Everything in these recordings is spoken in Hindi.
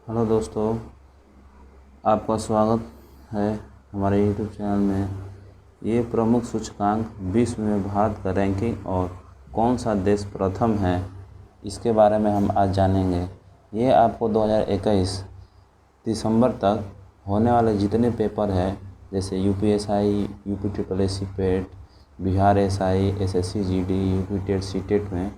हेलो दोस्तों, आपका स्वागत है हमारे यूट्यूब चैनल में। ये प्रमुख सूचकांक विश्व में भारत का रैंकिंग और कौन सा देश प्रथम है, इसके बारे में हम आज जानेंगे। ये आपको 2021 दिसंबर तक होने वाले जितने पेपर हैं, जैसे UPSI, UP triple SC PET, Bihar SI, SSC GD, UP TET CTET में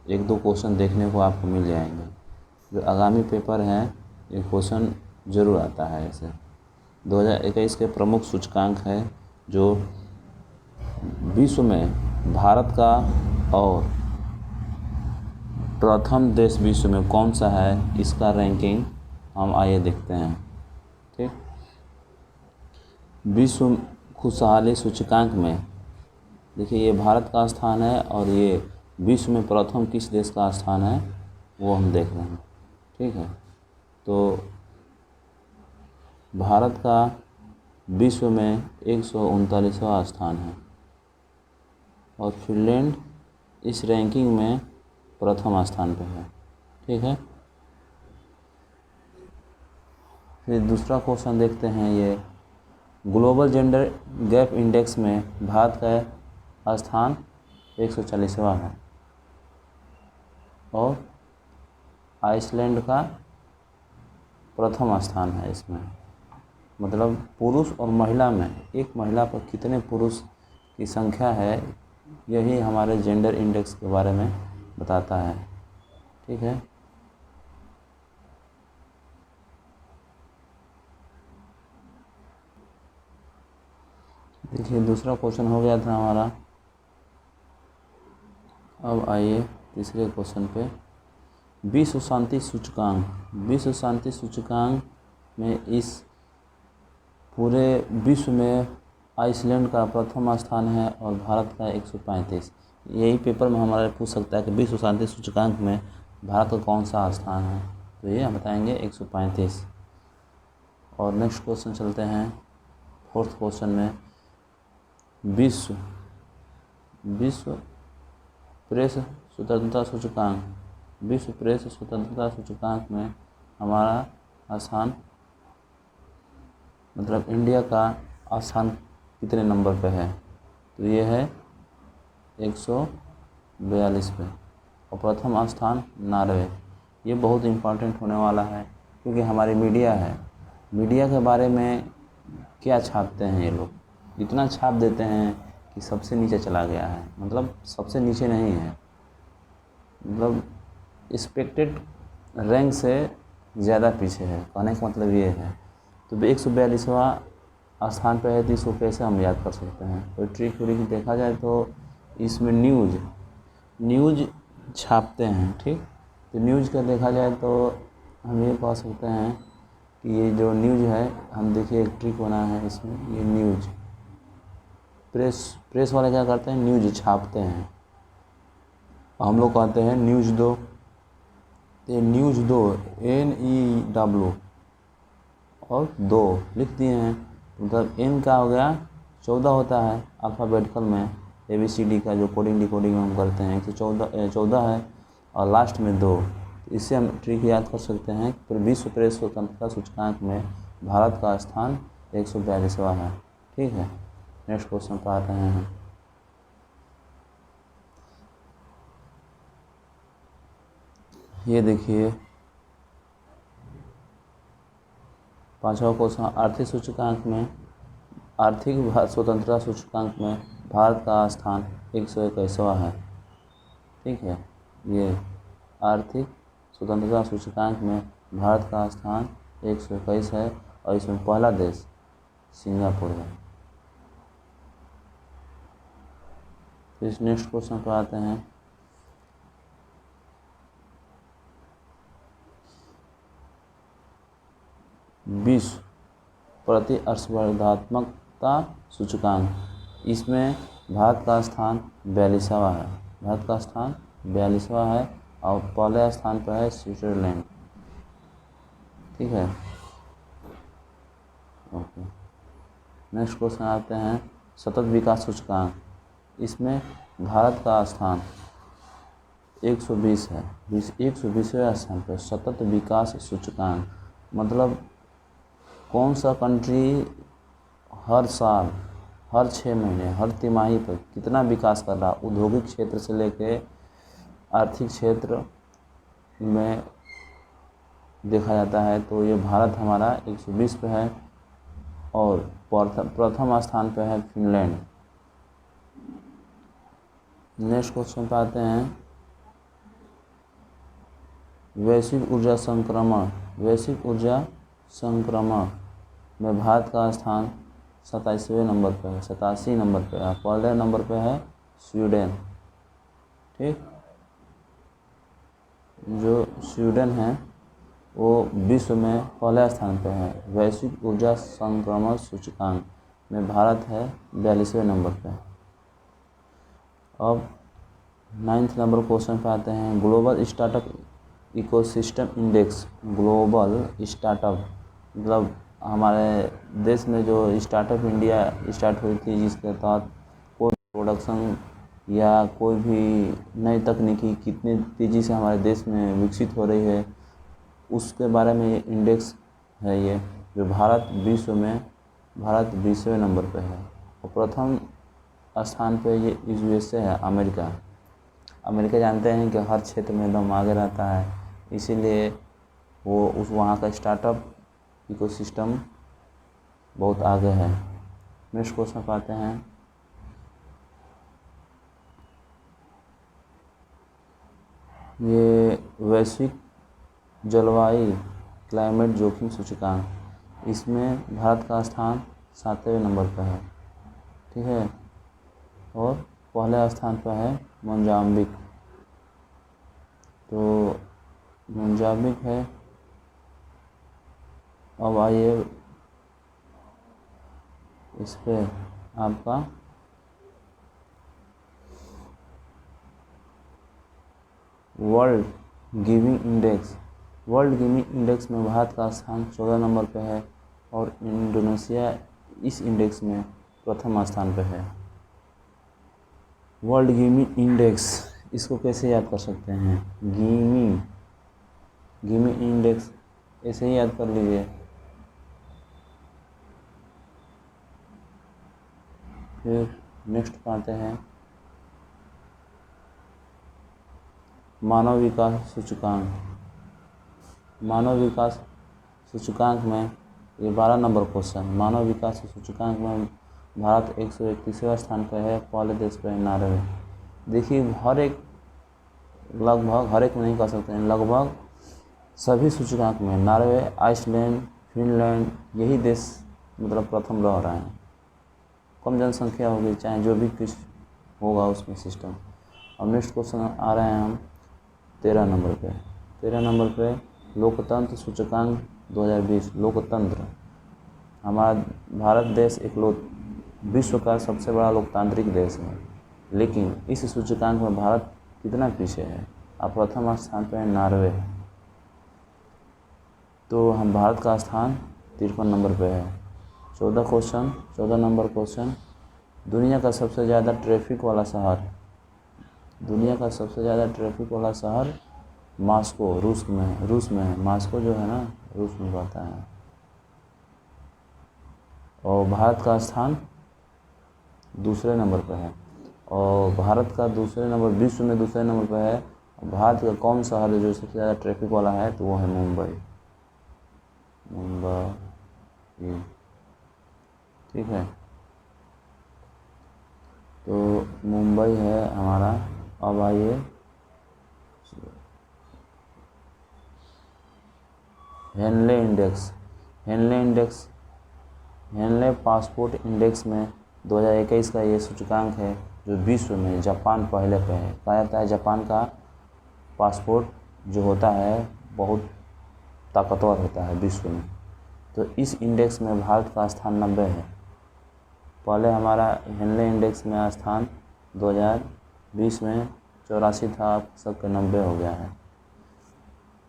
एक दो क्वेश्चन देखने को आपको मिल जाएंगे। जो आगामी पेपर हैं, ये क्वेश्चन ज़रूर आता है। ऐसे 2021 के प्रमुख सूचकांक है जो विश्व में भारत का और प्रथम देश विश्व में कौन सा है, इसका रैंकिंग हम आइए देखते हैं। ठीक, विश्व खुशहाली सूचकांक में देखिए, ये भारत का स्थान है और ये विश्व में प्रथम किस देश का स्थान है वो हम देख रहे हैं। ठीक है, तो भारत का विश्व में 139वां स्थान है और फिनलैंड इस रैंकिंग में प्रथम स्थान पर है। ठीक है, फिर दूसरा क्वेश्चन देखते हैं। ये ग्लोबल जेंडर गैप इंडेक्स में भारत का स्थान 140वां है और आइसलैंड का प्रथम स्थान है। इसमें मतलब पुरुष और महिला में, एक महिला पर कितने पुरुष की संख्या है, यही हमारे जेंडर इंडेक्स के बारे में बताता है। ठीक है, देखिए दूसरा क्वेश्चन हो गया था हमारा। अब आइए तीसरे क्वेश्चन पे। विश्व शांति सूचकांक में इस पूरे विश्व में आइसलैंड का प्रथम स्थान है और भारत का 135। यही पेपर में हमारे पूछ सकता है कि विश्व शांति सूचकांक में भारत का कौन सा स्थान है, तो ये हम बताएंगे 135। और नेक्स्ट क्वेश्चन चलते हैं फोर्थ क्वेश्चन में। विश्व प्रेस स्वतंत्रता सूचकांक में हमारा स्थान, मतलब इंडिया का स्थान कितने नंबर पे है, तो ये है 142 पे और प्रथम स्थान नॉर्वे। ये बहुत इम्पोर्टेंट होने वाला है क्योंकि हमारी मीडिया है, मीडिया के बारे में क्या छापते हैं ये लोग, इतना छाप देते हैं कि सबसे नीचे चला गया है। मतलब सबसे नीचे नहीं है, मतलब एक्सपेक्टेड रैंक से ज़्यादा पीछे है, कहने का मतलब ये है। तो 142वां स्थान पर है, तो इसको कैसे हम याद कर सकते हैं। तो ट्रिक देखा जाए तो इसमें न्यूज़ छापते हैं। ठीक, तो न्यूज़ का देखा जाए तो हम ये कह सकते हैं कि ये जो न्यूज़ है, हम देखिए एक ट्रिक बना है इसमें। ये न्यूज़ प्रेस वाले क्या करते हैं, न्यूज़ छापते हैं, हम लोग कहते हैं न्यूज़ दो। तो न्यूज़ दो NEW और 2 लिख दिए हैं, मतलब N का हो गया 14 होता है अल्फ़ाबेटिकल में, ABCD का जो कोडिंग डिकोडिंग हम करते हैं, 114 है और लास्ट में 2। इससे हम ट्रिक याद कर सकते हैं कि विश्व प्रेस स्वतंत्रता सूचकांक में भारत का स्थान 142वां है। ठीक है, नेक्स्ट क्वेश्चन पर आते हैं हम। ये देखिए पांचवा क्वेश्चन, आर्थिक स्वतंत्रता सूचकांक में भारत का स्थान 121वां है। ठीक है, ये आर्थिक स्वतंत्रता सूचकांक में भारत का स्थान 121 है और इसमें पहला देश सिंगापुर है। तो इस नेक्स्ट क्वेश्चन पर आते हैं। विश्व प्रतिस्पर्धात्मकता सूचकांक, इसमें भारत का स्थान 42वां है। भारत का स्थान 42वां है और पहले स्थान पर है स्विट्जरलैंड। ठीक है, ओके। नेक्स्ट क्वेश्चन आते हैं सतत विकास सूचकांक, इसमें भारत का स्थान 120 है। 120वें स्थान पर सतत विकास सूचकांक मतलब कौन सा कंट्री हर साल, हर 6 महीने, हर तिमाही पर कितना विकास कर रहा, औद्योगिक क्षेत्र से लेके आर्थिक क्षेत्र में देखा जाता है तो ये भारत हमारा 120 पे है और प्रथम स्थान पे है फिनलैंड। नेक्स्ट क्वेश्चन पे आते हैं, वैश्विक ऊर्जा संक्रमण में भारत का स्थान 87वें नंबर पे है, 87 नंबर पे है। पहले नंबर पे है स्वीडन। ठीक, जो स्वीडन है वो विश्व में पहले स्थान पे है। वैश्विक ऊर्जा संक्रमण सूचकांक में भारत है 42वें नंबर पे। अब 9th नंबर क्वेश्चन पे आते हैं, global startup ecosystem index. Global startup मतलब हमारे देश में जो स्टार्टअप इंडिया स्टार्ट हुई थी, जिसके तहत कोई प्रोडक्शन या कोई भी नई तकनीकी कितनी तेज़ी से हमारे देश में विकसित हो रही है, उसके बारे में ये इंडेक्स है। ये जो भारत 20वें नंबर पे है और प्रथम स्थान पे ये USA है, अमेरिका। अमेरिका जानते हैं कि हर क्षेत्र में एकदम आगे रहता है, इसीलिए वो वहाँ का स्टार्टअप इकोसिस्टम बहुत आगे है। नेक्स्ट क्वेश्चन पाते हैं, ये वैश्विक जलवायु क्लाइमेट जोखिम सूचकांक, इसमें भारत का स्थान 7वें नंबर पर है। ठीक है, और पहले स्थान पर है मोजाम्बिक। तो मोजाम्बिक है। अब आइए इस पे आपका वर्ल्ड गिविंग इंडेक्स में भारत का स्थान 14 नंबर पे है और इंडोनेशिया इस इंडेक्स में प्रथम स्थान पे है। वर्ल्ड गिविंग इंडेक्स, इसको कैसे याद कर सकते हैं? गिविंग इंडेक्स ऐसे ही याद कर लीजिए। फिर नेक्स्ट पाते हैं, मानव विकास सूचकांक में ये 12 नंबर क्वेश्चन। मानव विकास सूचकांक में भारत 131वें स्थान पर है, पहले देश पे है नॉर्वे। देखिए लगभग हर एक नहीं कह सकते हैं, लगभग सभी सूचकांक में नॉर्वे, आइसलैंड, फिनलैंड यही देश मतलब प्रथम रह रहे हैं। कम जनसंख्या होगी, चाहे जो भी कुछ होगा उसमें सिस्टम। और नेक्स्ट क्वेश्चन आ रहे हैं हम 13 नंबर पे। 13 नंबर पे लोकतंत्र सूचकांक 2020। लोकतंत्र, हमारा भारत देश विश्व का सबसे बड़ा लोकतांत्रिक देश है, लेकिन इस सूचकांक में भारत कितना पीछे है? अब प्रथम स्थान पे है नॉर्वे। तो हम भारत का स्थान 53 नंबर पे है। 14 नंबर क्वेश्चन, दुनिया का सबसे ज़्यादा ट्रैफिक वाला शहर मॉस्को, रूस में है। मॉस्को जो है ना, रूस में पड़ता है। और भारत का स्थान दूसरे नंबर पर है। और भारत का विश्व में दूसरे नंबर पर है। भारत का कौन शहर है जो सबसे ज़्यादा ट्रैफिक वाला है? तो वो है मुंबई। ठीक है, तो मुंबई है हमारा। अब आइए हेनले पासपोर्ट इंडेक्स में 2021 का ये सूचकांक है, जो विश्व में जापान पहले पे है। कहा जाता है जापान का पासपोर्ट जो होता है बहुत ताकतवर होता है विश्व में। तो इस इंडेक्स में भारत का स्थान 90 है। पहले हमारा हेनले इंडेक्स में स्थान 2020 में 84 था, अब सबके 90 हो गया है।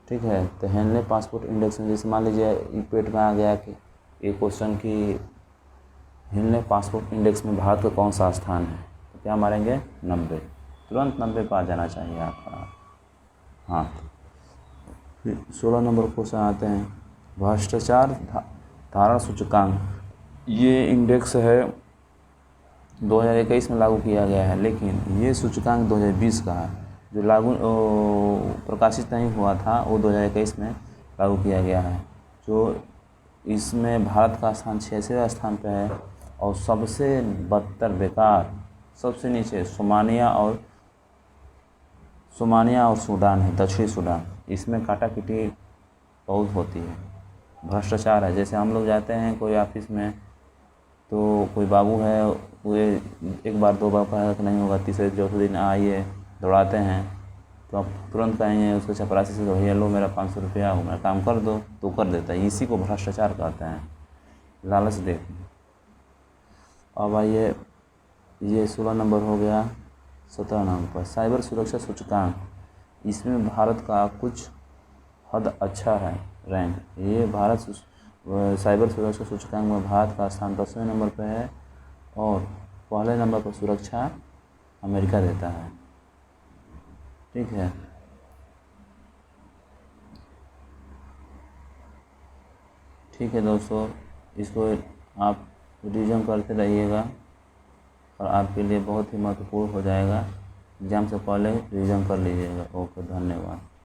ठीक है, तो हेनले पासपोर्ट इंडेक्स में जैसे मान लीजिए पेट में आ गया कि एक क्वेश्चन कि हेनले पासपोर्ट इंडेक्स में भारत का कौन सा स्थान है, तो क्या मारेंगे? 90। तुरंत 90 पर आ जाना चाहिए आपका। हाँ, फिर 16 नंबर क्वेश्चन आते हैं, भ्रष्टाचार धारण सूचकांक, ये इंडेक्स है 2021 में लागू किया गया है, लेकिन ये सूचकांक 2020 का है। जो लागू प्रकाशित नहीं हुआ था वो 2021 में लागू किया गया है। जो इसमें भारत का स्थान 6वें स्थान पे है और सबसे बदतर बेकार सबसे नीचे सोमालिया और सूडान है, दक्षिणी सूडान। इसमें काटापीटी बहुत होती है, भ्रष्टाचार है। जैसे हम लोग जाते हैं कोई ऑफिस में तो कोई बाबू है, वो एक बार दो बार कहा कि नहीं होगा, तीसरे चौथे दिन आइए दौड़ाते हैं तो आप तुरंत कहेंगे उसको चपरासी से, भैया लो मेरा 500 रुपया हो, मेरा काम कर दो, तो कर देता है। इसी को भ्रष्टाचार कहते हैं, लालच देख। अब आइए, ये 16 नंबर हो गया। 17 नंबर पर साइबर सुरक्षा सूचकांक, इसमें भारत का कुछ हद अच्छा है रैंक। ये भारत साइबर सुरक्षा सूचकांक में भारत का स्थान 10वें नंबर पर है और पहले नंबर पर सुरक्षा अमेरिका देता है। ठीक है, ठीक है दोस्तों, इसको आप रिवीजन करते रहिएगा और आपके लिए बहुत ही महत्वपूर्ण हो जाएगा। एग्ज़ाम से पहले रिवीजन कर लीजिएगा। ओके, धन्यवाद।